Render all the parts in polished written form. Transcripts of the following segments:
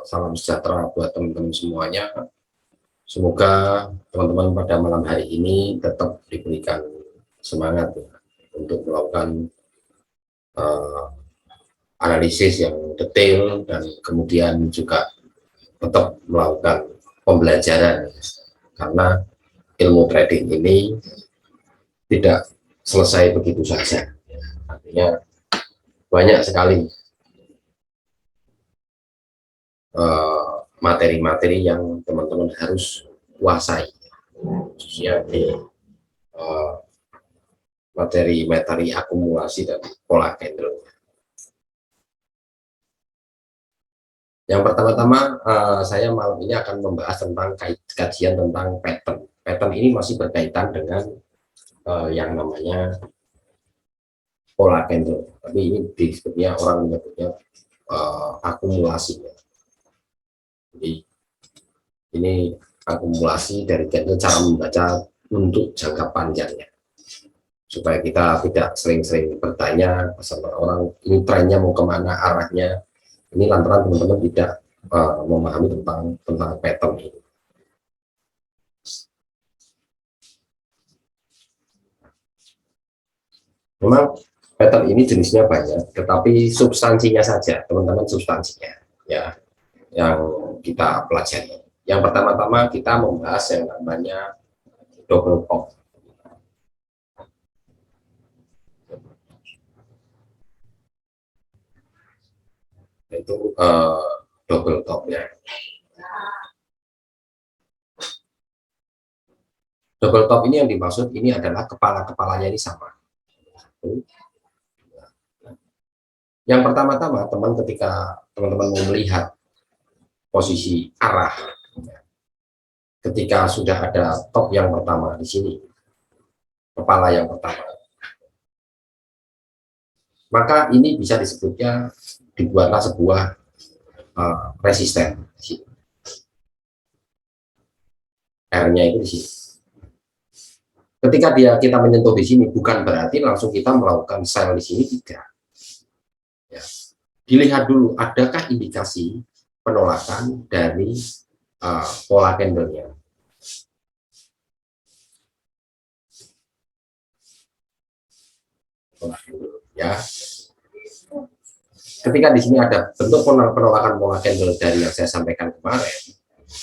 Salam sejahtera buat teman-teman semuanya. Semoga teman-teman pada malam hari ini tetap diberikan semangat ya, untuk melakukan analisis yang detail dan kemudian juga tetap melakukan pembelajaran, karena ilmu trading ini tidak selesai begitu saja. Artinya banyak sekali materi-materi yang teman-teman harus kuasai, khususnya di materi akumulasi dan pola candle. Yang pertama-tama saya malam ini akan membahas tentang kajian tentang pattern. Pattern ini masih berkaitan dengan yang namanya pola candle, tapi ini disebutnya, orang menyebutnya akumulasi. Jadi ini akumulasi dari candle, cara membaca untuk jangka panjangnya, supaya kita tidak sering-sering bertanya sama orang ini trennya mau kemana, arahnya. Ini lantaran teman-teman tidak memahami tentang pattern ini. Memang pattern ini jenisnya banyak, tetapi substansinya saja teman-teman, substansinya ya yang kita pelajari. Yang pertama-tama kita membahas yang namanya double top. Itu double top ya. Double top ini yang dimaksud ini adalah kepala-kepalanya ini sama. Yang pertama-tama teman, ketika teman-teman mau melihat posisi arah, ketika sudah ada top yang pertama di sini, kepala yang pertama, maka ini bisa disebutnya dibuatlah sebuah resisten. R-nya itu di sini. Ketika kita menyentuh di sini, bukan berarti langsung kita melakukan sell di sini, tidak. Ya. Dilihat dulu, adakah indikasi penolakan dari pola candlenya. Ya. Ketika di sini ada bentuk penolakan pola candle dari yang saya sampaikan kemarin,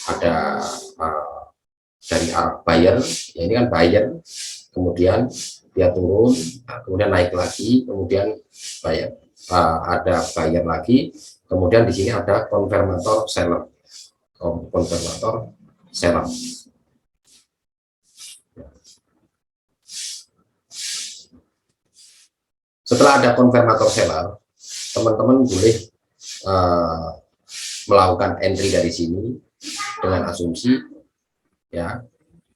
ada dari arah buyer, ya ini kan buyer, kemudian dia turun, kemudian naik lagi, kemudian buyer, ada buyer lagi, kemudian di sini ada konfirmator seller, Setelah ada konfirmator seller, teman-teman boleh melakukan entry dari sini dengan asumsi ya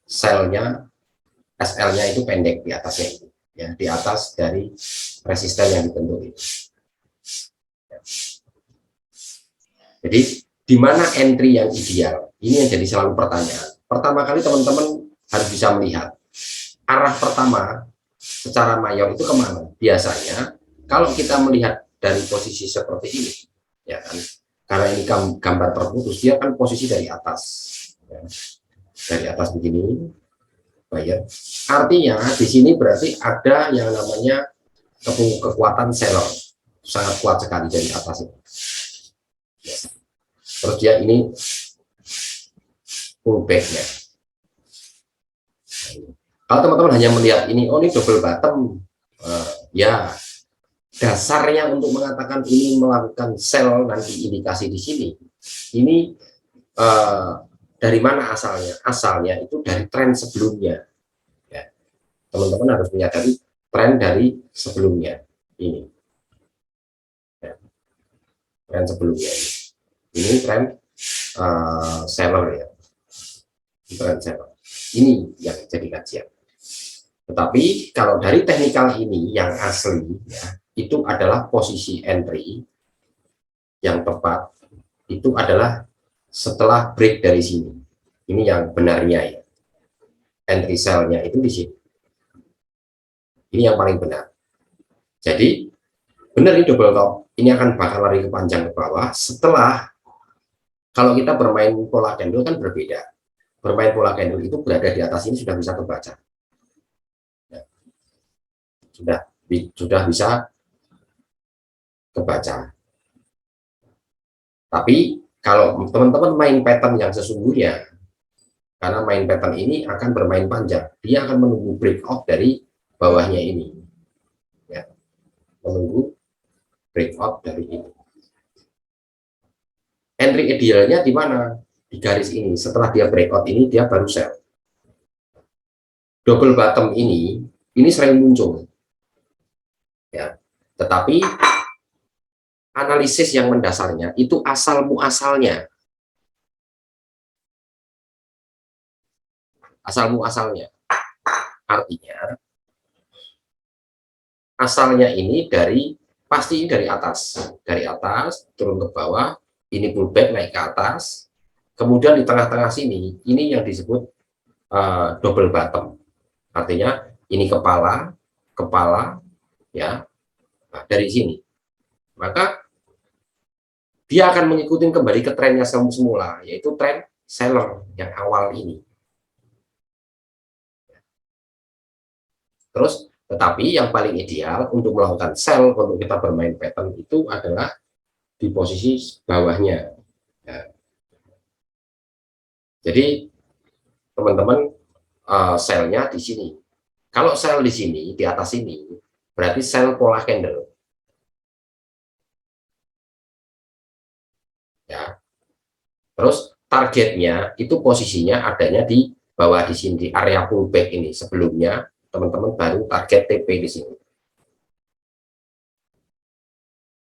sell-nya, SL-nya itu pendek di atasnya itu, ya di atas dari resisten yang dibentuk itu. Jadi di mana entry yang ideal? Ini yang jadi selalu pertanyaan. Pertama kali teman-teman harus bisa melihat arah pertama secara mayor itu kemana. Biasanya kalau kita melihat dari posisi seperti ini, ya kan, karena ini gambar terputus, dia kan posisi dari atas, ya. Dari atas begini, buyer. Artinya di sini berarti ada yang namanya kekuatan seller, sangat kuat sekali dari atas itu. Ya. Terus dia ini pullback-nya. Kalau teman-teman hanya melihat ini, oh ini double bottom, ya dasarnya untuk mengatakan ini melakukan sell nanti indikasi di sini, ini dari mana asalnya? Asalnya itu dari tren sebelumnya. Ya. Teman-teman harus menyadari tren dari sebelumnya ini. Ya. Tren sebelumnya ini tren seller ya. Tren seller. Ini yang jadi kajian. Tetapi kalau dari teknikal ini yang asli ya, itu adalah posisi entry yang tepat itu adalah setelah break dari sini. Ini yang benarnya ya. Entry sell-nya itu di sini. Ini yang paling benar. Jadi benar ini double top. Ini akan bakal lari ke panjang ke bawah setelah Kalau kita bermain pola candle kan berbeda. Bermain pola candle itu berada di atas ini sudah bisa kebaca. Ya, sudah bisa kebaca. Tapi kalau teman-teman main pattern yang sesungguhnya, karena main pattern ini akan bermain panjang, dia akan menunggu breakout dari bawahnya ini, ya, menunggu breakout dari ini. Entry idealnya di mana? Di garis ini. Setelah dia breakout ini, dia baru sell. Double bottom ini sering muncul, ya. Tetapi analisis yang mendasarnya itu asal muasalnya, artinya asalnya ini pasti dari atas turun ke bawah, ini pullback naik ke atas, kemudian di tengah-tengah sini ini yang disebut double bottom, artinya ini kepala ya. Nah, dari sini maka dia akan mengikuti kembali ke trennya semula, yaitu tren seller yang awal ini. Terus tetapi yang paling ideal untuk melakukan sell, untuk kita bermain pattern itu adalah di posisi bawahnya, ya. Jadi teman-teman, sell-nya di sini. Kalau sell di sini, di atas ini, berarti sell pola candle, ya. Terus targetnya itu posisinya adanya di bawah di sini, di area pullback ini. Sebelumnya teman-teman baru target TP di sini,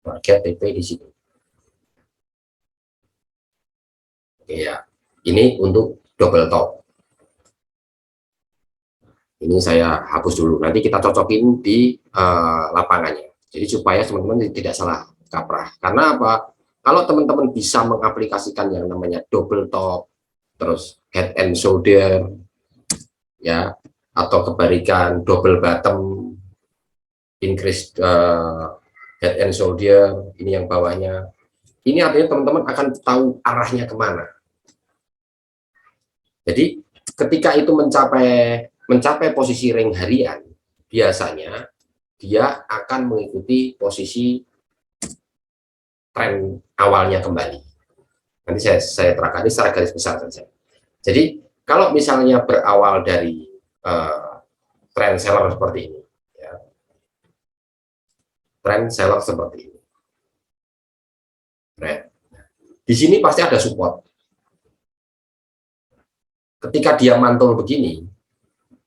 target TP di sini. Oke ya, ini untuk double top. Ini saya hapus dulu, nanti kita cocokin di lapangannya. Jadi supaya teman-teman tidak salah kaprah. Karena apa? Kalau teman-teman bisa mengaplikasikan yang namanya double top, terus head and shoulder, ya, atau kebalikan double bottom, increase head and shoulder, ini yang bawahnya. Ini artinya teman-teman akan tahu arahnya kemana. Jadi ketika itu mencapai posisi ring harian, biasanya dia akan mengikuti posisi tren awalnya kembali. Nanti saya terangkan ini secara garis besar saja. Jadi kalau misalnya berawal dari tren seller seperti ini, ya, tren seller seperti ini, di sini pasti ada support. Ketika dia mantul begini,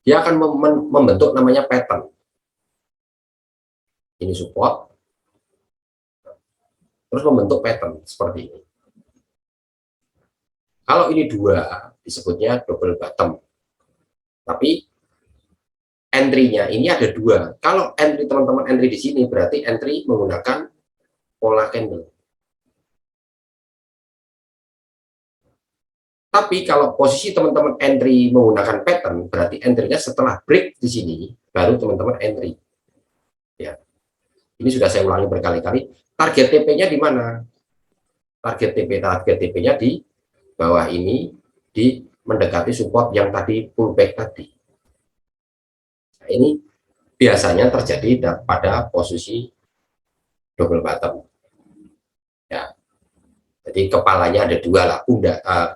dia akan membentuk namanya pattern. Ini support, terus membentuk pattern seperti ini. Kalau ini dua, disebutnya double bottom. Tapi entry-nya ini ada dua. Kalau entry teman-teman entry di sini, berarti entry menggunakan pola candle. Tapi kalau posisi teman-teman entry menggunakan pattern, berarti entry-nya setelah break di sini, baru teman-teman entry. Ya, ini sudah saya ulangi berkali-kali. Target TP-nya di mana? Target TP-nya di bawah ini, di mendekati support yang tadi pullback tadi. Nah, ini biasanya terjadi pada posisi double bottom, ya. Jadi kepalanya ada dua lah,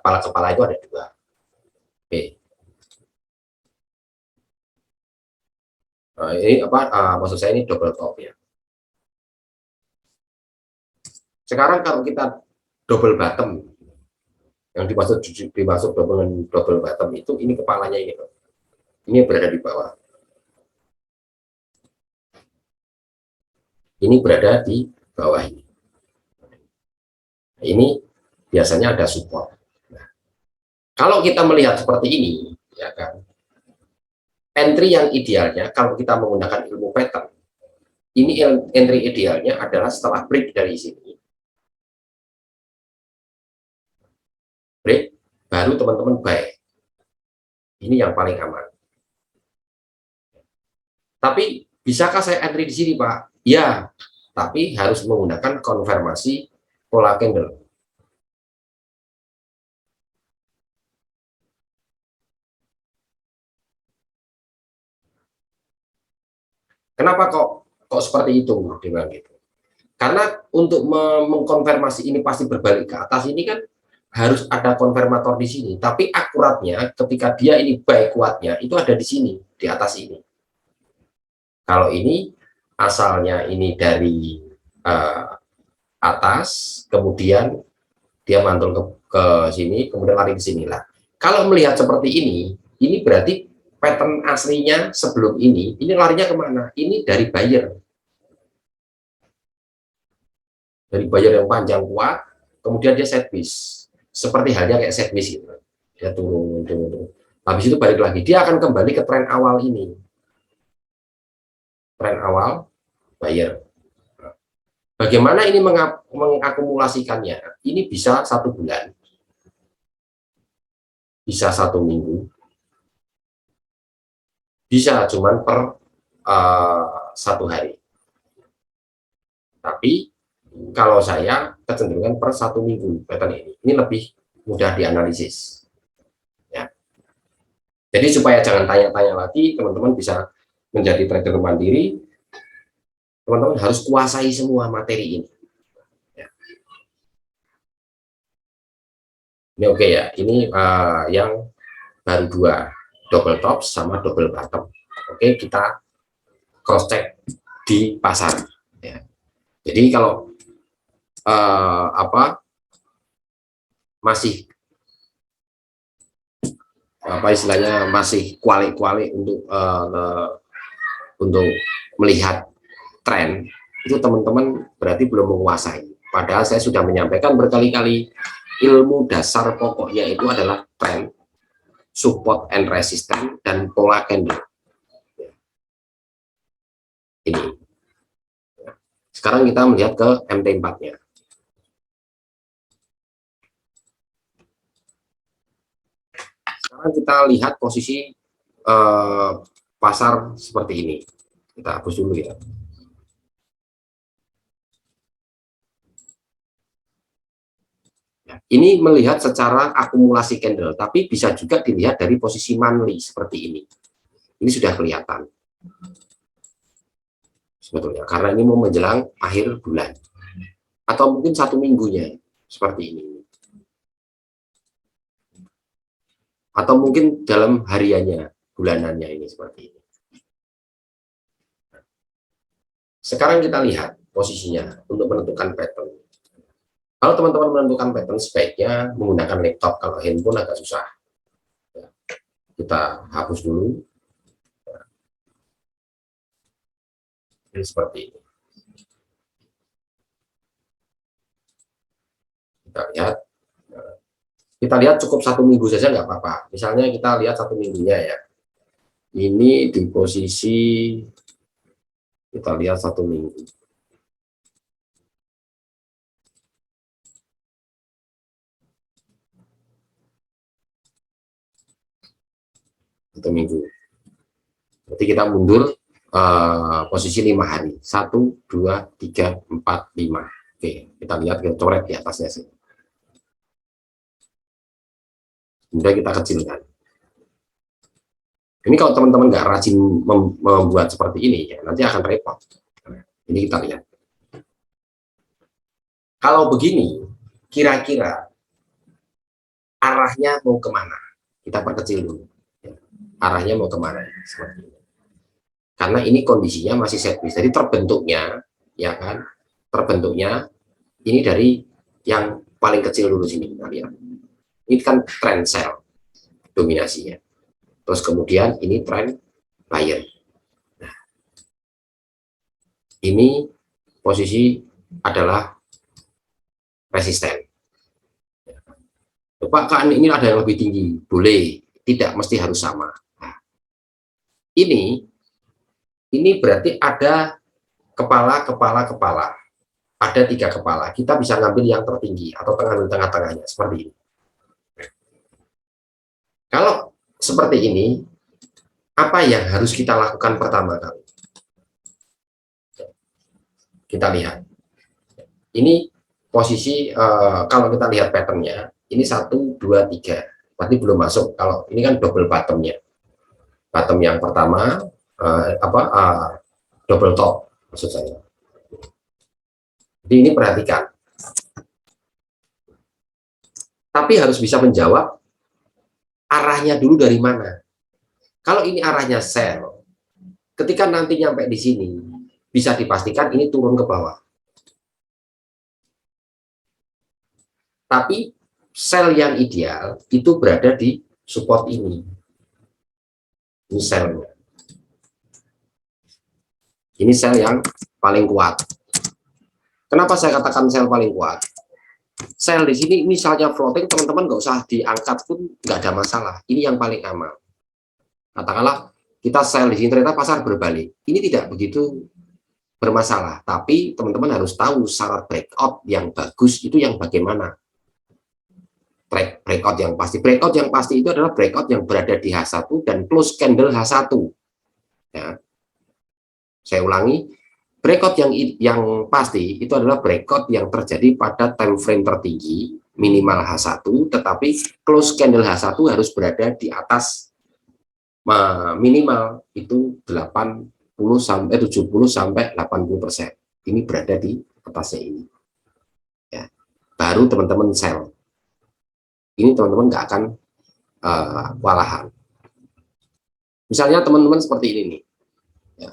kepala itu ada dua. Oke. Nah, ini apa? Maksud saya ini double top, ya. Sekarang kalau kita double bottom, yang dimaksud double bottom itu ini kepalanya ini, ini berada di bawah. Ini berada di bawah ini. Nah, ini biasanya ada support. Nah, kalau kita melihat seperti ini, ya kan, entry yang idealnya kalau kita menggunakan ilmu pattern, ini entry idealnya adalah setelah break dari sini, break, baru teman-teman buy. Ini yang paling aman. Tapi bisakah saya entry di sini, Pak? Ya, tapi harus menggunakan konfirmasi pola candle. Kenapa kok seperti itu? Dia bilang gitu. Karena untuk mengkonfirmasi ini pasti berbalik ke atas ini kan harus ada konfirmator di sini. Tapi akuratnya ketika dia ini baik kuatnya itu ada di sini, di atas ini. Kalau ini asalnya ini dari atas, kemudian dia mantul ke sini, kemudian lari ke sini lah. Kalau melihat seperti ini berarti pattern aslinya sebelum ini larinya kemana? Ini dari buyer. Dari buyer yang panjang kuat, kemudian dia set piece. Seperti halnya kayak set piece gitu. Dia turun. Habis itu balik lagi. Dia akan kembali ke tren awal ini. Tren awal, buyer. Bagaimana ini mengakumulasikannya? Ini bisa 1 bulan. Bisa 1 minggu. Bisa cuman per 1 hari. Tapi kalau saya kecenderungan per 1 minggu pattern ini lebih mudah dianalisis ya. Jadi supaya jangan tanya-tanya lagi, teman-teman bisa menjadi trader mandiri, teman-teman harus kuasai semua materi ini ya. Ini oke ya, ini yang baru 2, double top sama double bottom. Oke, kita cross check di pasar ya. Jadi kalau masih istilahnya masih kuali-kuali untuk melihat tren, itu teman-teman berarti belum menguasai. Padahal saya sudah menyampaikan berkali-kali ilmu dasar pokoknya itu adalah tren, support and resistance, dan pola candle. Ini. Sekarang kita melihat ke MT4-nya. Sekarang kita lihat posisi pasar seperti ini. Kita hapus dulu ya. Ini melihat secara akumulasi candle, tapi bisa juga dilihat dari posisi monthly seperti ini. Ini sudah kelihatan sebetulnya, karena ini mau menjelang akhir bulan atau mungkin 1 minggunya seperti ini, atau mungkin dalam hariannya, bulanannya ini seperti ini. Sekarang kita lihat posisinya untuk menentukan pattern. Kalau teman-teman menentukan pattern sebaiknya menggunakan laptop, kalau handphone agak susah. Kita hapus dulu. Ini seperti ini. Kita lihat cukup 1 minggu saja nggak apa-apa. Misalnya kita lihat 1 minggunya ya. Ini di posisi, kita lihat 1 minggu. Satu minggu. Berarti kita mundur posisi 5 hari. 1, 2, 3, 4, 5. Oke, kita lihat kita coret di atasnya sih. Kemudian kita kecilkan. Ini kalau teman-teman nggak rajin membuat seperti ini ya, nanti akan repot. Ini kita lihat. Kalau begini, kira-kira arahnya mau kemana? Kita perkecil dulu. Arahnya mau kemana? Seperti ini. Karena ini kondisinya masih set piece, jadi terbentuknya, ya kan? Terbentuknya ini dari yang paling kecil dulu sini, kita lihat. Ini kan trend sell dominasinya. Terus kemudian ini trend buyer. Nah, ini posisi adalah resisten. Pak, kan ini ada yang lebih tinggi, boleh, tidak mesti harus sama. Nah, ini berarti ada kepala, ada 3 kepala. Kita bisa ngambil yang tertinggi atau tengah-tengahnya seperti ini. Kalau seperti ini, apa yang harus kita lakukan pertama kali? Kita lihat. Ini posisi kalau kita lihat patternnya, ini 1, 2, 3. Berarti belum masuk. Kalau ini kan double bottomnya. Bottom yang pertama, double top maksud saya. Jadi ini perhatikan. Tapi harus bisa menjawab arahnya dulu dari mana. Kalau ini arahnya sell, ketika nanti nyampe di sini, bisa dipastikan ini turun ke bawah. Tapi sell yang ideal itu berada di support ini. Ini sellnya. Ini sell yang paling kuat. Kenapa saya katakan sell paling kuat? Sell di sini misalnya floating, teman-teman nggak usah diangkat pun nggak ada masalah. Ini yang paling aman. Katakanlah kita sell di sini ternyata pasar berbalik. Ini tidak begitu bermasalah. Tapi teman-teman harus tahu syarat breakout yang bagus itu yang bagaimana. Breakout yang pasti. Breakout yang pasti itu adalah breakout yang berada di H1 dan close candle H1. Ya. Saya ulangi, breakout yang pasti itu adalah breakout yang terjadi pada time frame tertinggi minimal H1, tetapi close candle H1 harus berada di atas minimal itu 70 sampai 80%. Ini berada di atasnya ini. Ya. Baru teman-teman sell. Ini teman-teman nggak akan kewalahan. Misalnya teman-teman seperti ini nih. Ya.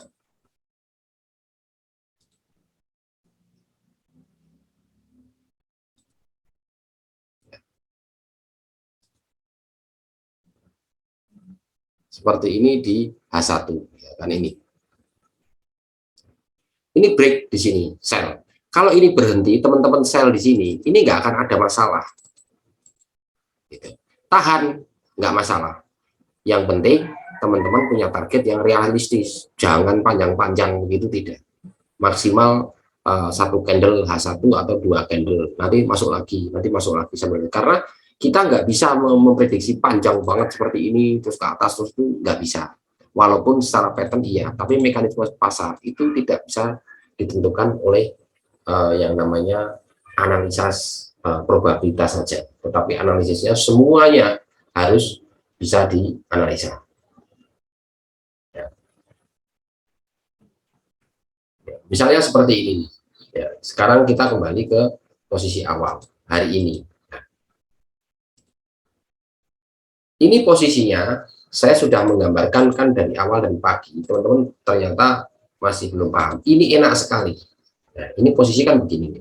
Seperti ini di H1, ya kan ini. Ini break di sini, sell. Kalau ini berhenti, teman-teman sell di sini, ini nggak akan ada masalah. Gitu. Tahan, nggak masalah. Yang penting teman-teman punya target yang realistis, jangan panjang-panjang begitu, tidak. Maksimal satu candle H1 atau 2 candle, nanti masuk lagi sebenarnya. Karena kita nggak bisa memprediksi panjang banget seperti ini terus ke atas terus itu nggak bisa. Walaupun secara pattern iya, tapi mekanisme pasar itu tidak bisa ditentukan oleh yang namanya analisis probabilitas saja, tetapi analisisnya semuanya harus bisa dianalisa. Ya. Misalnya seperti ini. Ya, sekarang kita kembali ke posisi awal hari ini. Ini posisinya saya sudah menggambarkan kan dari awal dan pagi. Teman-teman ternyata masih belum paham. Ini enak sekali. Nah, ini posisi kan begini.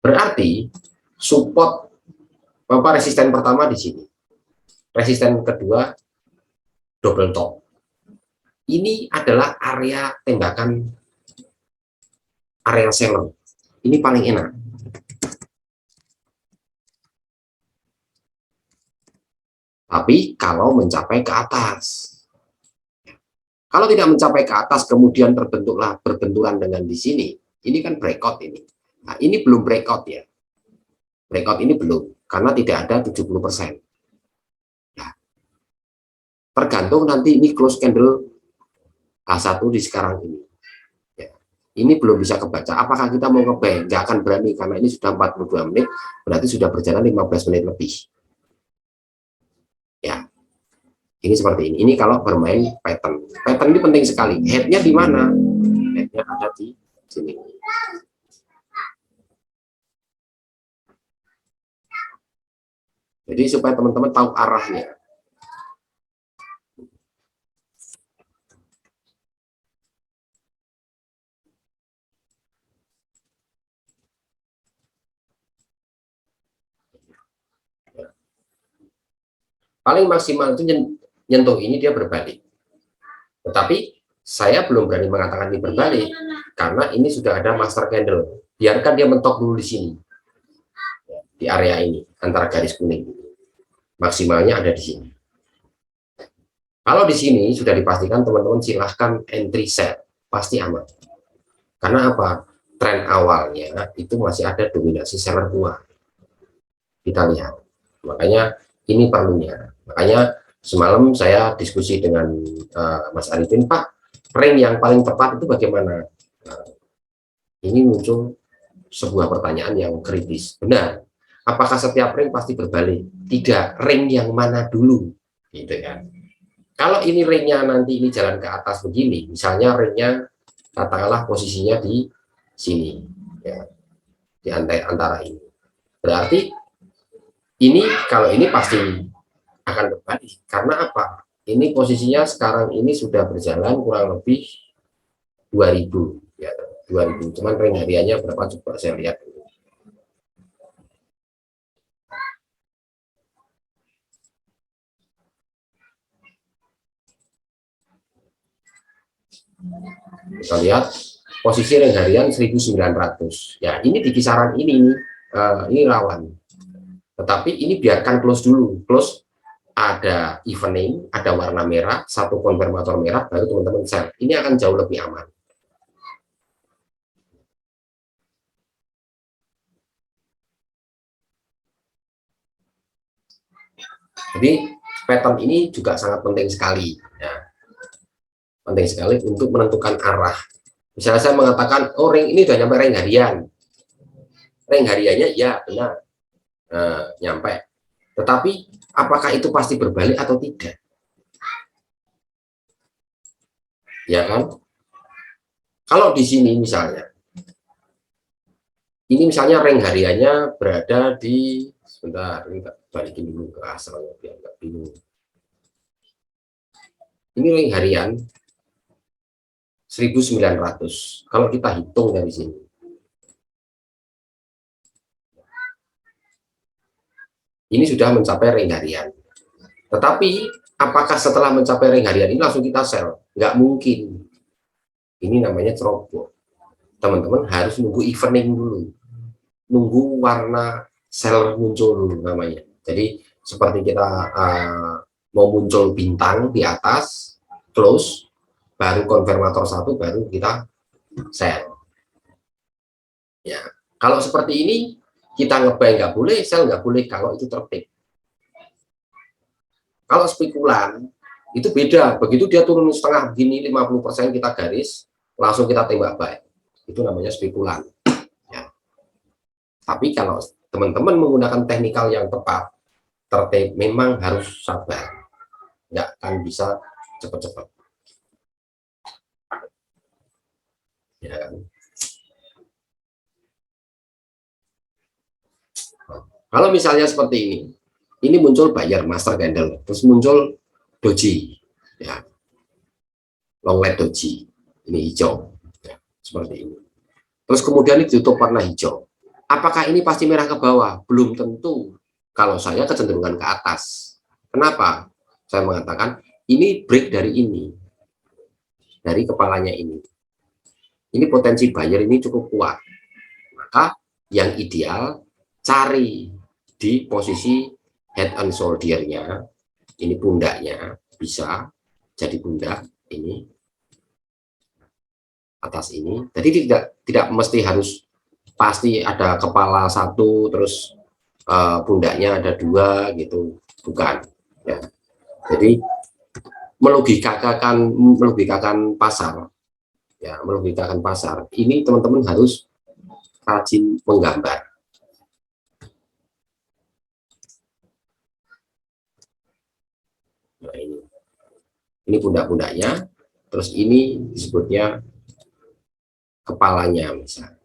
Berarti support resisten pertama di sini. Resisten kedua double top. Ini adalah area tembakan, area seller. Ini paling enak. Tapi kalau mencapai ke atas, kalau tidak mencapai ke atas, kemudian terbentuklah berbenturan dengan di sini. Ini kan breakout ini. Nah, ini belum breakout ya. Breakout ini belum, karena tidak ada 70%. Nah, tergantung nanti ini close candle H1 di sekarang ini. Ya, ini belum bisa kebaca. Apakah kita mau nge-buy? Nggak akan berani, karena ini sudah 42 menit, berarti sudah berjalan 15 menit lebih. Ya, ini seperti ini. Ini kalau bermain pattern. Pattern ini penting sekali. Headnya di mana? Headnya ada di sini. Jadi supaya teman-teman tahu arahnya. Paling maksimal itu nyentuh ini dia berbalik. Tetapi saya belum berani mengatakan ini berbalik karena ini sudah ada master candle. Biarkan dia mentok dulu di sini, di area ini antara garis kuning. Maksimalnya ada di sini. Kalau di sini sudah dipastikan, teman-teman silahkan entry set, pasti aman. Karena apa? Tren awalnya itu masih ada dominasi seller tua. Kita lihat. Makanya ini perlunya. Makanya semalam saya diskusi dengan Mas Arifin, Pak, range yang paling tepat itu bagaimana? Nah, ini muncul sebuah pertanyaan yang kritis. Benar. Apakah setiap range pasti berbalik? Tidak. Range yang mana dulu? Gitu kan. Kalau ini range-nya nanti ini jalan ke atas begini, misalnya range-nya katakanlah posisinya di sini, ya, di antara ini. Berarti ini kalau ini pasti akan berbalik. Karena apa? Ini posisinya sekarang ini sudah berjalan kurang lebih 2000, ya, 2000. Cuman ring hariannya berapa coba saya lihat. Kita lihat posisi ring harian 1900. Ya, ini di kisaran ini ini rawan. Tetapi ini biarkan close dulu. Close ada evening, ada warna merah, satu konfirmator merah, baru teman-teman sell. Ini akan jauh lebih aman. Jadi pattern ini juga sangat penting sekali, ya. Penting sekali untuk menentukan arah. Misalnya saya mengatakan, oh ring ini sudah nyampe ring harian. Ring hariannya ya benar, nyampe. Tetapi apakah itu pasti berbalik atau tidak? Ya kan? Kalau di sini misalnya, ini misalnya ring hariannya berada di, sebentar, ini balikin dulu ke asalnya biar nggak bingung. Ini ring harian 1900. Kalau kita hitung dari sini, ini sudah mencapai ring harian. Tetapi apakah setelah mencapai ring harian ini langsung kita sell? Nggak mungkin. Ini namanya ceroboh. Teman-teman harus nunggu evening dulu, nunggu warna sell muncul dulu namanya. Jadi seperti kita mau muncul bintang di atas, close, baru konfirmator satu, baru kita sell. Ya, kalau seperti ini kita ngebuy nggak boleh, sell nggak boleh kalau itu tertib. Kalau spekulan itu beda, begitu dia turun setengah begini 50% kita garis, langsung kita tembak buy. Itu namanya spekulan. Ya. Tapi kalau teman-teman menggunakan teknikal yang tepat, tertib, memang harus sabar, nggak akan bisa cepat-cepat. Ya kan? Kalau misalnya seperti ini muncul buyer master candle, terus muncul doji, ya, long lead doji, ini hijau, ya, seperti ini. Terus kemudian ditutup warna hijau. Apakah ini pasti merah ke bawah? Belum tentu. Kalau saya kecenderungan ke atas. Kenapa? Saya mengatakan ini break dari ini, dari kepalanya ini. Ini potensi buyer ini cukup kuat. Maka yang ideal cari di posisi head and shoulder-nya, ini pundaknya, bisa jadi pundak ini, atas ini. Jadi tidak mesti harus pasti ada kepala satu terus pundaknya ada dua gitu, bukan ya. Jadi melogikakan pasar, ya, melogikakan pasar ini teman-teman harus rajin menggambar. Nah, ini pundak-pundaknya, terus ini disebutnya kepalanya misalnya.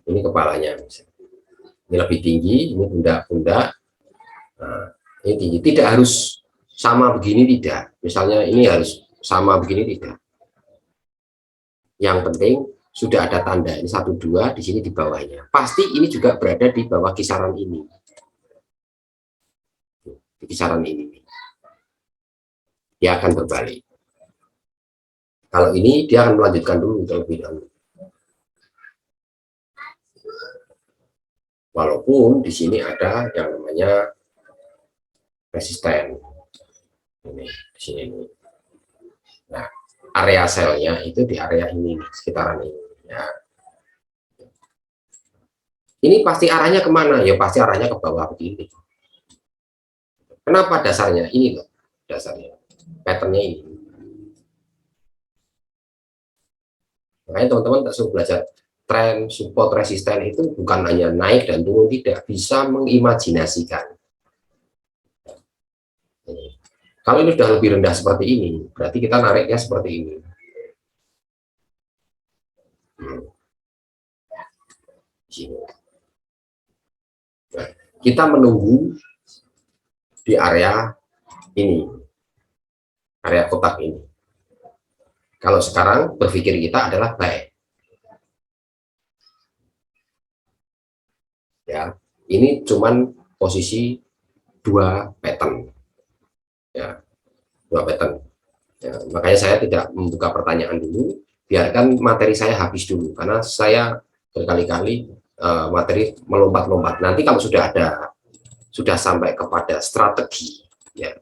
Ini kepalanya misalnya. Ini lebih tinggi, ini pundak-pundak. Nah, ini tinggi, tidak harus sama begini, tidak. Misalnya ini harus sama begini, tidak. Yang penting sudah ada tanda ini 1 2 di sini di bawahnya. Pasti ini juga berada di bawah kisaran ini. Di kisaran ini. Dia akan berbalik. Kalau ini dia akan melanjutkan dulu terlebih dahulu. Walaupun di sini ada yang namanya resisten. Ini di sini. Nah, area selnya itu di area ini, sekitaran ini. Ya. Ini pasti arahnya kemana? Ya pasti arahnya ke bawah begini. Kenapa dasarnya? Ini loh dasarnya. Patternnya ini. Makanya teman-teman tak suruh belajar tren support resisten itu bukan hanya naik dan turun, tidak bisa mengimajinasikan. Kalau ini sudah lebih rendah seperti ini, berarti kita nariknya seperti ini. Nah, kita menunggu di area ini, area kotak ini. Kalau sekarang berpikir kita adalah buy. Ya, ini cuman posisi 2 pattern. Ya, 2 pattern. Ya, makanya saya tidak membuka pertanyaan dulu, biarkan materi saya habis dulu, karena saya berkali-kali materi melompat-lompat. Nanti kalau sudah sampai kepada strategi, ya,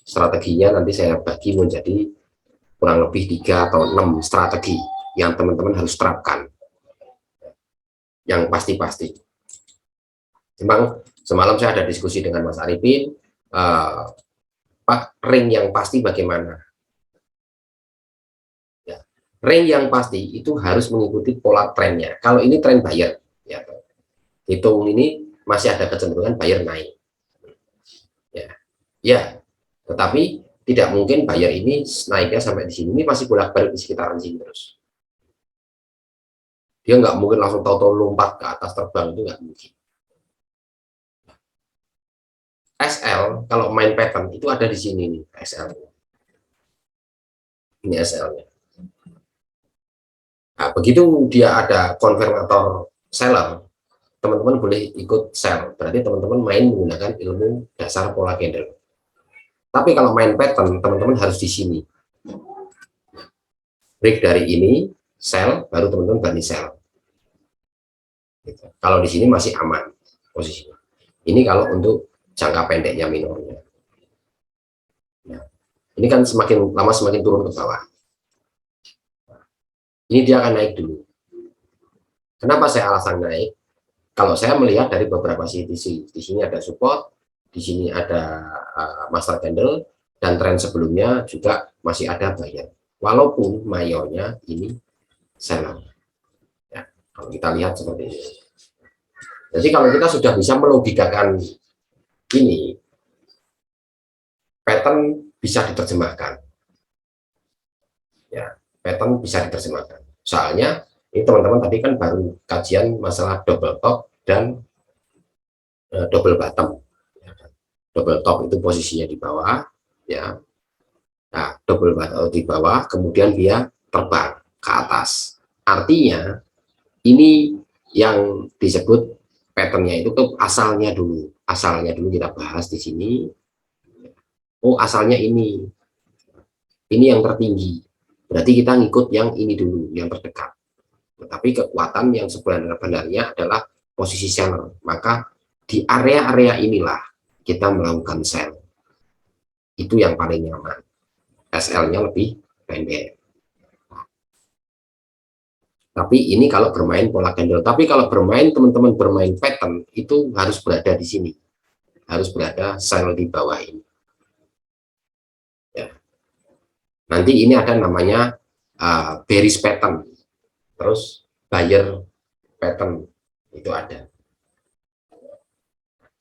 strateginya nanti saya bagi menjadi kurang lebih 3 atau 6 strategi yang teman-teman harus terapkan, yang pasti-pasti. Memang semalam saya ada diskusi dengan Mas Arifin, Pak, ring yang pasti bagaimana? Ya, ring yang pasti itu harus mengikuti pola trennya. Kalau ini tren buyer, ya, hitung ini masih ada kecenderungan buyer naik. Ya, tetapi tidak mungkin buyer ini naiknya sampai di sini. Ini masih bolak-balik di sekitaran sini terus. Dia nggak mungkin langsung tahu-tahu lompat ke atas terbang, itu nggak mungkin. SL kalau main pattern itu ada di sini nih, SL. Ini SL-nya. Nah, begitu dia ada konfirmator seller, teman-teman boleh ikut sell. Berarti teman-teman main menggunakan ilmu dasar pola candle. Tapi kalau main pattern, teman-teman harus di sini. Break dari ini, sell, baru teman-teman berani sell. Gitu. Kalau di sini masih aman posisinya. Ini kalau untuk jangka pendeknya minornya. Nah, ini kan semakin lama semakin turun ke bawah. Ini dia akan naik dulu. Kenapa saya alasan naik? Kalau saya melihat dari beberapa sisi, di sini ada support, di sini ada master candle, dan tren sebelumnya juga masih ada buyer. Walaupun mayornya ini seller. Ya, kalau kita lihat seperti ini. Jadi kalau kita sudah bisa melogikakan ini, pattern bisa diterjemahkan. Ya, pattern bisa diterjemahkan. Soalnya ini teman-teman tadi kan baru kajian masalah double top dan double bottom. Double top itu posisinya di bawah, ya. Nah, double bottom di bawah, kemudian dia terbang ke atas. Artinya ini yang disebut patternnya itu tuh asalnya dulu. Asalnya dulu kita bahas di sini. Oh, asalnya ini. Ini yang tertinggi. Berarti kita ngikut yang ini dulu, yang terdekat. Tetapi kekuatan yang sebenarnya adalah posisi seller. Maka di area-area inilah kita melakukan sell. Itu yang paling nyaman. SL-nya lebih pendek. Tapi ini kalau bermain pola candle. Tapi kalau bermain, teman-teman bermain pattern, itu harus berada di sini. Harus berada sell di bawah ini. Ya. Nanti ini ada namanya bearish pattern. Terus buyer pattern itu ada.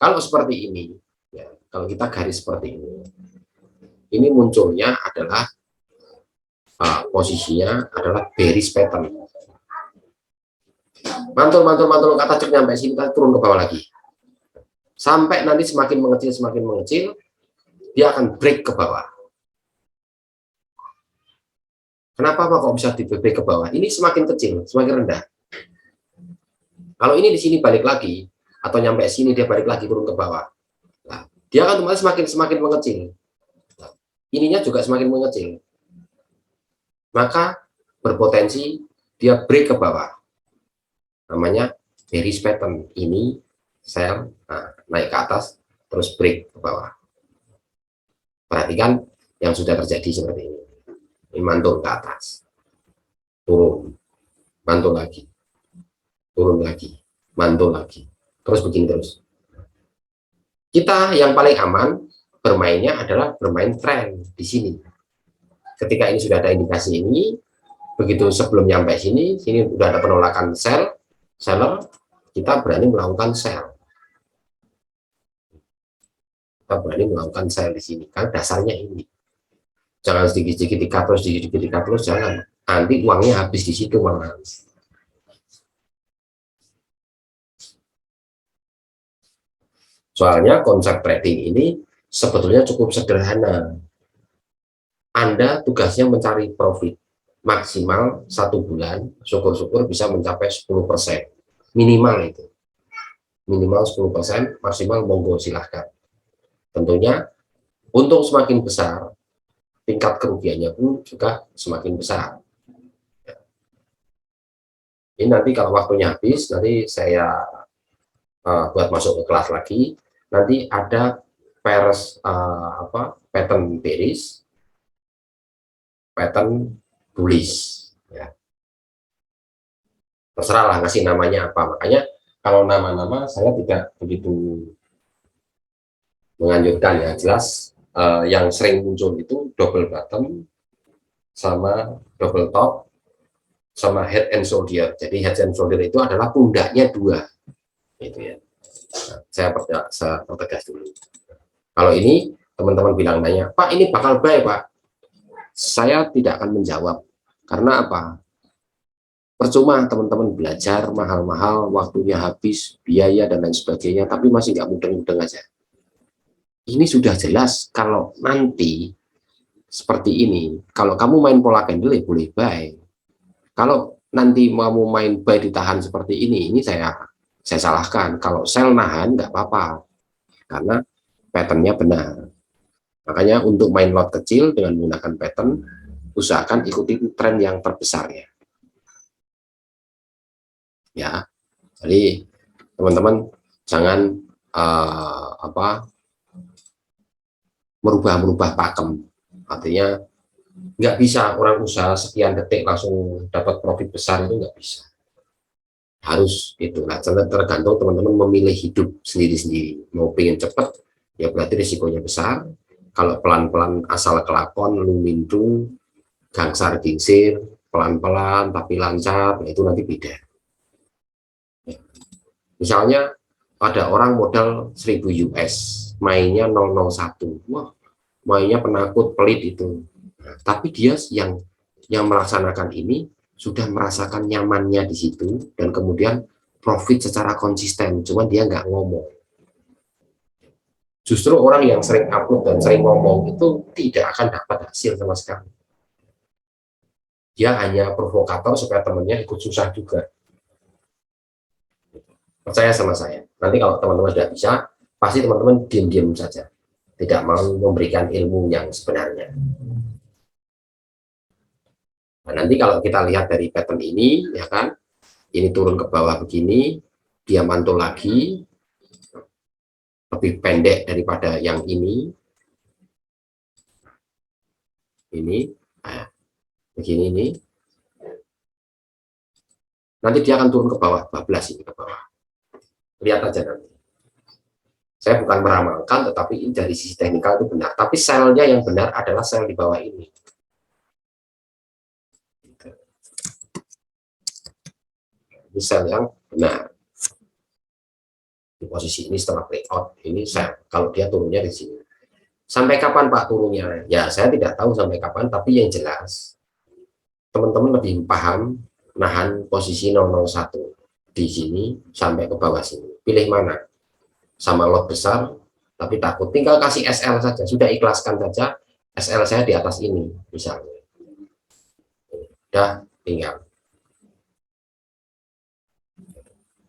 Kalau seperti ini, ya, kalau kita garis seperti ini munculnya adalah posisinya adalah bearish pattern. Mantul ke atas, cek nyampe sini, kita turun ke bawah lagi. Sampai nanti semakin mengecil, dia akan break ke bawah. Kenapa Pak kok bisa di break ke bawah? Ini semakin kecil, semakin rendah. Kalau ini di sini balik lagi, atau nyampe sini dia balik lagi turun ke bawah. Nah, dia akan otomatis semakin mengecil. Nah, ininya juga semakin mengecil. Maka berpotensi dia break ke bawah. Namanya bearish pattern. Ini sell, naik ke atas, terus break ke bawah. Perhatikan yang sudah terjadi seperti ini. Ini mantul ke atas, turun, mantul lagi, turun lagi, mantul lagi, terus begini terus. Kita yang paling aman bermainnya adalah bermain tren di sini. Ketika ini sudah ada indikasi ini, begitu sebelum nyampe sini udah ada penolakan seller, kita berani melakukan sell. Kita berani melakukan sell di sini karena dasarnya ini. Jangan sedikit-sedikit di cut loss, sedikit-sedikit di cut loss, jangan. Nanti uangnya habis di situ malah. Soalnya konsep trading ini sebetulnya cukup sederhana. Anda tugasnya mencari profit maksimal 1 bulan, syukur-syukur bisa mencapai 10%. Minimal itu. Minimal 10%, maksimal monggo silahkan. Tentunya untung semakin besar, tingkat kerugiannya pun juga semakin besar. Ini nanti kalau waktunya habis, nanti saya buat masuk ke kelas lagi. Nanti ada pairs pattern bearish, pattern bullish. Ya. Terserah lah ngasih namanya apa. Makanya kalau nama-nama saya tidak begitu menganjurkan ya. Jelas yang sering muncul itu double bottom sama double top sama head and shoulder. Jadi head and shoulder itu adalah pundaknya dua, gitu ya. Nah, saya pertegas dulu. Kalau ini teman-teman bilang nanya, Pak ini bakal buy Pak. Saya tidak akan menjawab karena apa? Percuma teman-teman belajar mahal-mahal, waktunya habis, biaya dan lain sebagainya, tapi masih nggak mudeng-mudeng aja. Ini sudah jelas kalau nanti seperti ini, kalau kamu main pola candle ya boleh buy. Kalau nanti mau main buy ditahan seperti ini saya salahkan. Kalau sell nahan nggak apa-apa, karena patternnya benar. Makanya untuk main lot kecil dengan menggunakan pattern, usahakan ikuti tren yang terbesar ya. Ya, jadi teman-teman jangan merubah pakem. Artinya nggak bisa orang usaha sekian detik langsung dapat profit besar, itu nggak bisa. Harus itu. Nah, tergantung teman-teman memilih hidup sendiri-sendiri. Mau pengen cepat, ya berarti risikonya besar. Kalau pelan-pelan asal kelakon, lumindu, gangsar gingsir, pelan-pelan tapi lancar, nah itu nanti beda. Misalnya ada orang modal 1000 US, mainnya 001, wah mainnya penakut pelit itu. Nah, tapi dia yang melaksanakan ini sudah merasakan nyamannya di situ dan kemudian profit secara konsisten, cuman dia nggak ngomong. Justru orang yang sering upload dan sering ngomong itu tidak akan dapat hasil sama sekali. Dia hanya provokator supaya temennya ikut susah juga. Percaya sama saya. Nanti kalau teman-teman sudah bisa, pasti teman-teman diam-diam saja. Tidak mau memberikan ilmu yang sebenarnya. Nah, nanti kalau kita lihat dari pattern ini, ya kan, ini turun ke bawah begini, dia mantul lagi, lebih pendek daripada yang ini, nah, begini ini, nanti dia akan turun ke bawah, bablas ini ke bawah. Lihat aja nanti. Saya bukan meramalkan, tetapi dari sisi teknikal itu benar. Tapi selnya yang benar adalah sel di bawah ini. Ini sel yang benar. Di posisi ini setelah breakout, ini sel. Kalau dia turunnya di sini. Sampai kapan Pak turunnya? Ya, saya tidak tahu sampai kapan, tapi yang jelas teman-teman lebih paham nahan posisi 001 di sini sampai ke bawah sini. Pilih mana? Sama lot besar, tapi takut. Tinggal kasih SL saja, sudah ikhlaskan saja. SL saya di atas ini, misalnya. Udah, tinggal.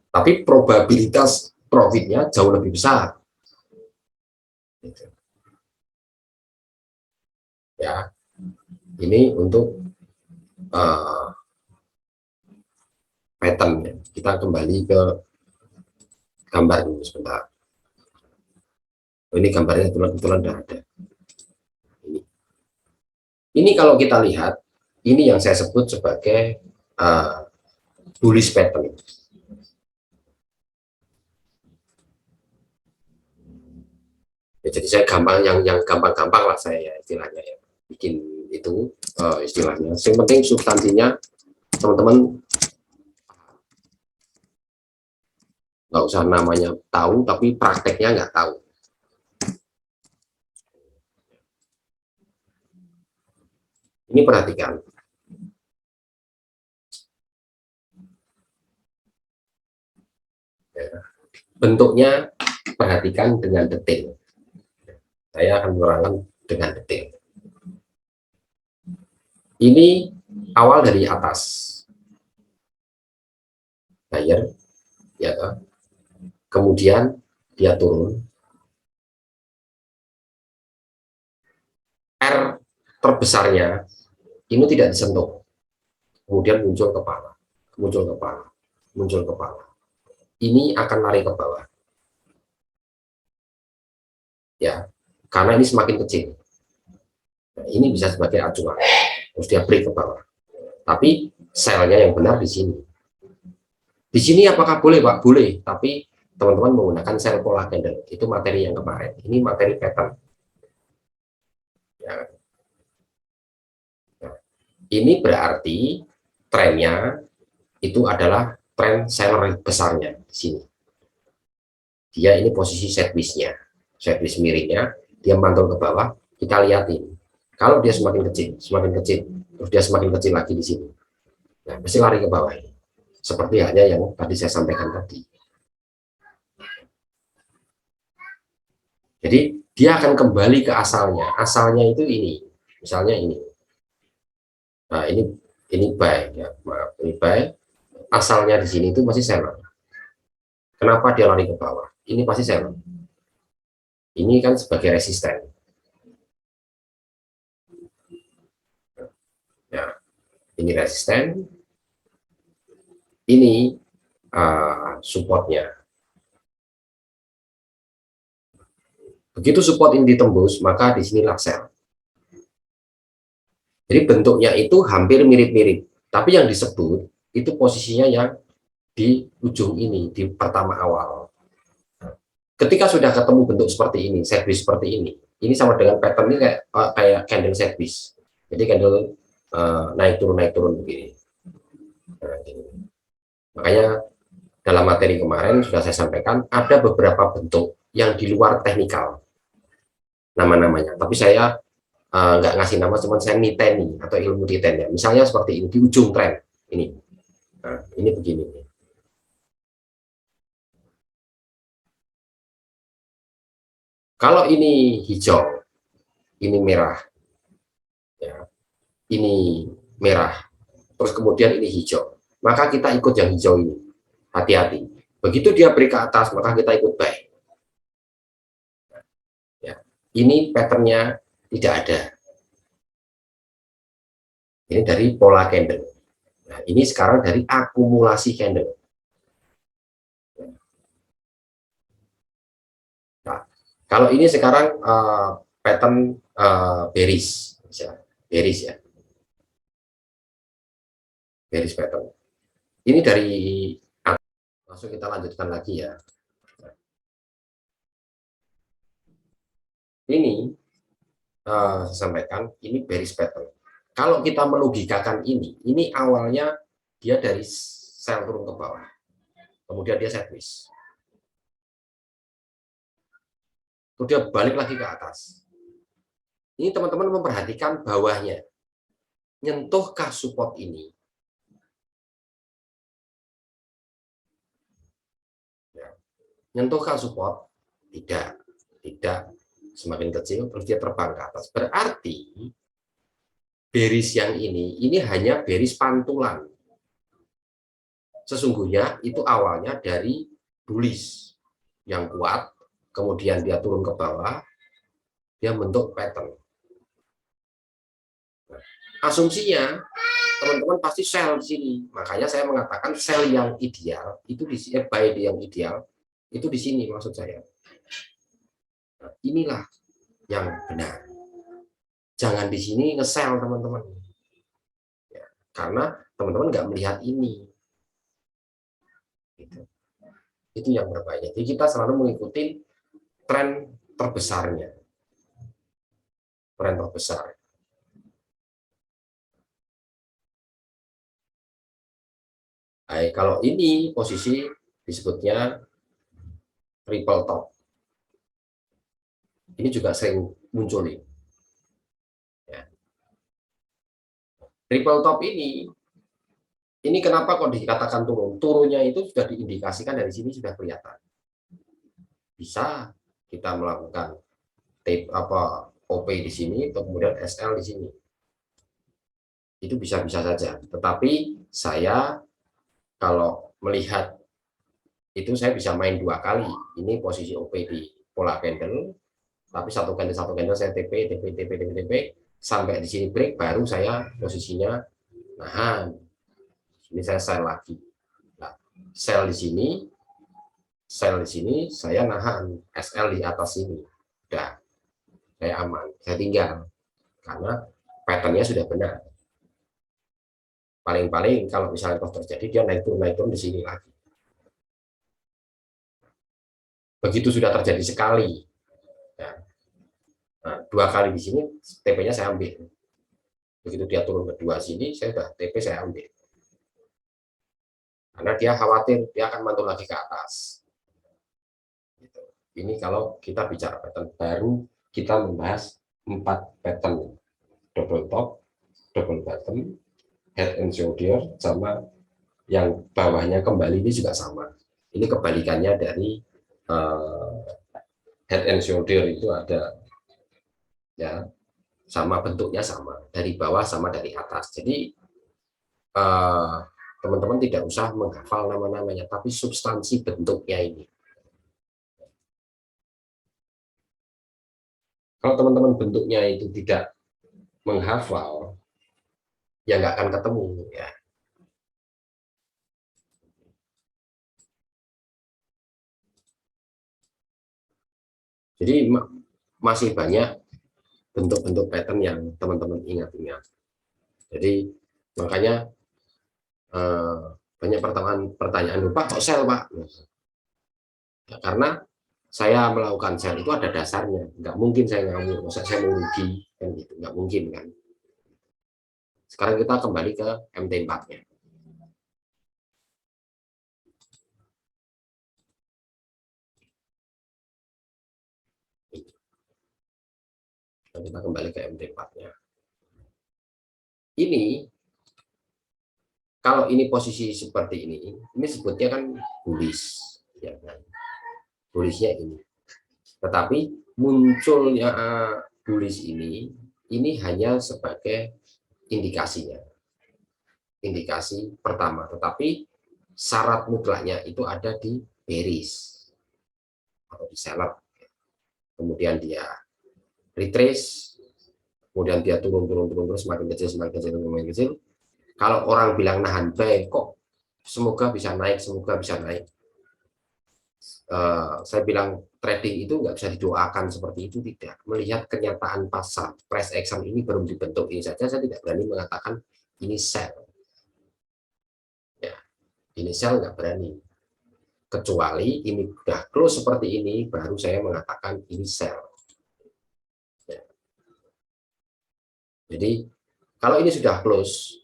Tapi probabilitas profitnya jauh lebih besar. Ya, ini untuk pattern. Kita kembali ke gambar dulu sebentar. Ini gambarnya kebetulan sudah ada. Ini kalau kita lihat, ini yang saya sebut sebagai bullish pattern. Ya, jadi saya gampang yang gampang-gampang lah saya istilahnya ya bikin itu. istilahnya. Yang penting substansinya teman-teman nggak usah namanya tahu, tapi prakteknya nggak tahu. Ini perhatikan. Bentuknya perhatikan dengan detail. Saya akan menerangkan dengan detail. Ini awal dari atas. Layer, ya, kemudian dia turun. R terbesarnya ini tidak disentuh. Kemudian muncul kepala, muncul kepala, muncul kepala. Ini akan lari ke bawah. Ya, karena ini semakin kecil. Nah, ini bisa sebagai acuan. Terus dia break ke bawah. Tapi selnya yang benar di sini. Di sini apakah boleh, Pak? Boleh, tapi teman-teman menggunakan sel pola candle. Itu materi yang kemarin. Ini materi pattern. Ya. Nah, ini berarti trennya itu adalah tren seller besarnya di sini. Dia ini posisi sideways-nya. Sideways miringnya, dia mantul ke bawah, kita lihatin. Kalau dia semakin kecil, terus dia semakin kecil lagi di sini. Nah, mesti lari ke bawah ini. Seperti halnya yang tadi saya sampaikan tadi. Jadi dia akan kembali ke asalnya. Asalnya itu ini, misalnya ini. Nah, ini buy ya, maaf, ini buy. Asalnya di sini itu masih seller. Kenapa dia lari ke bawah? Ini pasti seller. Ini kan sebagai resisten. Ya, ini resisten. Ini supportnya. Begitu support ini ditembus, maka di sinilah sell. Jadi bentuknya itu hampir mirip-mirip, tapi yang disebut itu posisinya yang di ujung ini, di pertama awal. Ketika sudah ketemu bentuk seperti ini, sideways seperti ini sama dengan pattern ini kayak candle sideways. Jadi candle naik turun begini. Nah, ini. Makanya dalam materi kemarin sudah saya sampaikan ada beberapa bentuk yang di luar teknikal nama-namanya, tapi saya nggak ngasih nama, cuman saya niteni atau ilmu titen ya. Misalnya seperti ini di ujung tren ini. Nah, ini begini. Kalau ini hijau, ini merah, ya, ini merah, terus kemudian ini hijau, maka kita ikut yang hijau ini. Hati-hati. Begitu dia break ke atas, maka kita ikut buy. Ya, ini patternnya tidak ada. Ini dari pola candle. Nah, ini sekarang dari akumulasi candle. Nah, kalau ini sekarang pattern bearish, bearish ya, bearish pattern. Ini dari langsung kita lanjutkan lagi ya. Ini saya sampaikan ini bearish pattern. Kalau kita melogikakan ini awalnya dia dari sell turun ke bawah, kemudian dia sideways, terus dia balik lagi ke atas. Ini teman-teman memperhatikan bawahnya, nyentuhkah support ini? Ya. Nyentuhkah support? Tidak, tidak. Semakin kecil terus dia terbang ke atas. Berarti bearish yang ini hanya bearish pantulan. Sesungguhnya itu awalnya dari bullish yang kuat, kemudian dia turun ke bawah, dia bentuk pattern. Nah, asumsinya teman-teman pasti sell di sini. Makanya saya mengatakan sell yang ideal itu di sini, buy yang ideal itu di sini maksud saya. Nah, inilah yang benar. Jangan di sini nge-sell teman-teman. Ya, karena teman-teman nggak melihat ini. Gitu. Itu yang berbahaya. Jadi kita selalu mengikuti tren terbesarnya. Tren terbesar. Baik, kalau ini posisi disebutnya triple top. Ini juga sering muncul nih. Ya. Triple top ini kenapa kok dikatakan turun? Turunnya itu sudah diindikasikan dari sini sudah kelihatan. Bisa kita melakukan tape OP di sini, kemudian SL di sini. Itu bisa-bisa saja. Tetapi saya kalau melihat itu saya bisa main 2 kali. Ini posisi OP di pola candle, tapi satu candle saya TP sampai di sini break, baru saya posisinya nahan. Ini saya sell lagi. Nah, sell di sini, saya nahan SL di atas ini. Udah, saya aman, saya tinggal karena patternnya sudah benar. Paling-paling kalau misalnya terjadi dia naik turun di sini lagi. Begitu sudah terjadi sekali, ya. Nah, 2 kali di sini TP-nya saya ambil. Begitu dia turun kedua sini, saya sudah TP saya ambil. Karena dia khawatir dia akan mantul lagi ke atas. Gitu. Ini kalau kita bicara pattern baru, kita membahas 4 pattern: double top, double bottom, head and shoulder, sama yang bawahnya kembali ini juga sama. Ini kebalikannya dari head and shoulder, itu ada ya, sama bentuknya sama, dari bawah sama dari atas. Jadi teman-teman tidak usah menghafal nama-namanya, tapi substansi bentuknya ini. Kalau teman-teman bentuknya itu tidak menghafal, ya nggak akan ketemu ya. Jadi masih banyak bentuk-bentuk pattern yang teman-teman ingat-ingat. Jadi makanya banyak pertanyaan, Pak kok sell Pak? Ya, karena saya melakukan sell itu ada dasarnya. Nggak mungkin saya ngawur, masa saya mau rugi kan gitu, nggak mungkin kan. Sekarang kita kembali ke MT4-nya. Kita kembali ke MT4-nya. Ini kalau ini posisi seperti ini sebutnya kan bullish, ya kan? Bullishnya ini. Tetapi munculnya bullish ini hanya sebagai indikasinya, indikasi pertama. Tetapi syarat mutlaknya itu ada di bearish atau di seller. Kemudian dia retrace, kemudian dia turun terus, semakin kecil. Kalau orang bilang nahan buy, kok semoga bisa naik, saya bilang trading itu nggak bisa didoakan seperti itu, tidak. Melihat kenyataan pasar, price action ini belum dibentuk ini saja, saya tidak berani mengatakan ini sell. Ya, ini sell nggak berani. Kecuali ini udah close seperti ini, baru saya mengatakan ini sell. Ya. Jadi kalau ini sudah close,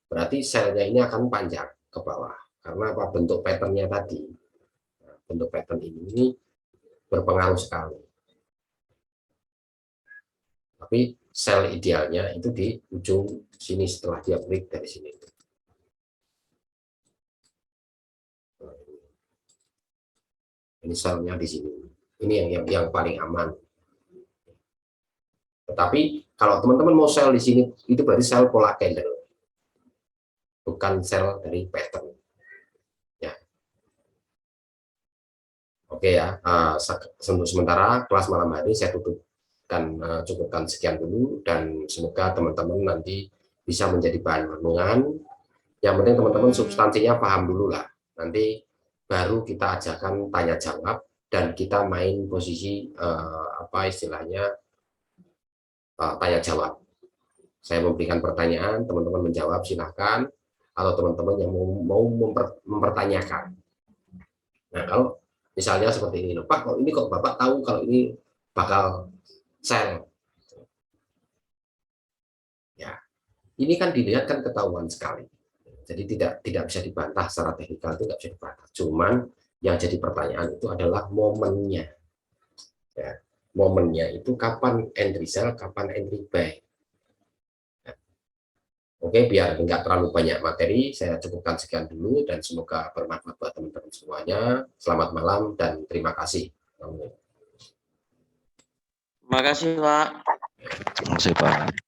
berarti sell-nya ini akan panjang ke bawah. Karena apa? Bentuk pattern-nya tadi. Bentuk pattern ini berpengaruh sekali. Tapi sell idealnya itu di ujung sini setelah dia break dari sini. Ini sell-nya di sini. Ini yang paling aman. Tetapi kalau teman-teman mau sell di sini, itu berarti sell pola candle, bukan sell dari pattern. Ya. Oke ya, sementara kelas malam hari saya tutup dan cukupkan sekian dulu, dan semoga teman-teman nanti bisa menjadi bahan renungan. Yang penting teman-teman substansinya paham dulu lah, nanti baru kita ajarkan tanya jawab dan kita main posisi apa istilahnya tanya jawab. Saya memberikan pertanyaan, teman-teman menjawab silahkan, atau teman-teman yang mau mempertanyakan. Nah kalau misalnya seperti ini, Pak kok ini kok Bapak tahu kalau ini bakal sell? Ya, ini kan dilihat kan ketahuan sekali. Jadi tidak bisa dibantah secara teknikal, itu nggak bisa dibantah. Cuman yang jadi pertanyaan itu adalah momennya. Ya, momennya itu kapan entry sell, kapan entry buy. Oke, biar nggak terlalu banyak materi, saya cukupkan sekian dulu dan semoga bermanfaat buat teman-teman semuanya. Selamat malam dan terima kasih. Terima kasih, Pak. Terima kasih, Pak.